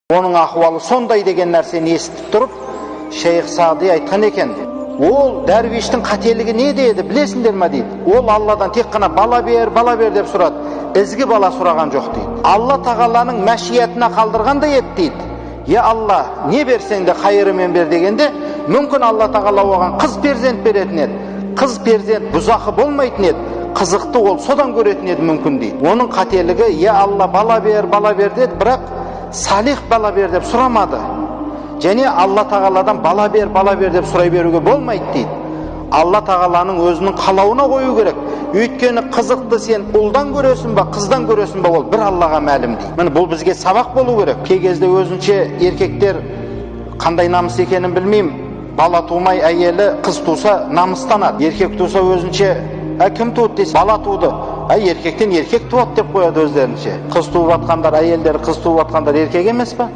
Оның ахуалы сондай деген нәрсені естіп тұрып, Шейх Сағди айтқан екен. Ол дәрвиштің қателігі не деді, білесіңдер ме дейді. Ол Алладан тек қана бала бер деп сұрады. Ізгі бала сұраған жоқ дейді. Алла тағаланың мәшиетіне қалдырғандай ет дейді. Я Алла, не берсең де қайырымен бер дегенде, мүмкін Алла тағала оған қыз перзент беретін еді. Қыз перзент бұзақы болмайтын еді. Қызықты ол содан көретін еді мүмкін дейді. Оның қателігі, я Алла, бала бер деді, бірақ салих бала бер деп сұрамады. Және Алла тағаладан бала бер деп сұрай беруге болмайды дейді. Алла тағаланың өзінің қалауына қою керек. Өйткені қызықты сен ұлдан көресің ба, қыздан көресің ба, ол бір Аллаға мәлім дейді. Міне бұл бізге сабақ болу керек. Кей кезде өзінше еркектер қандай намыс екенін білмеймін. Бала тумай әйелі қыз туса намыстанады. Еркек туса өзінше кім туды десе, бала туды. Еркектен еркек туады деп қояды өздерінше. Қыз туып атқандар, әйелдер қыз туып атқандар еркек емес па?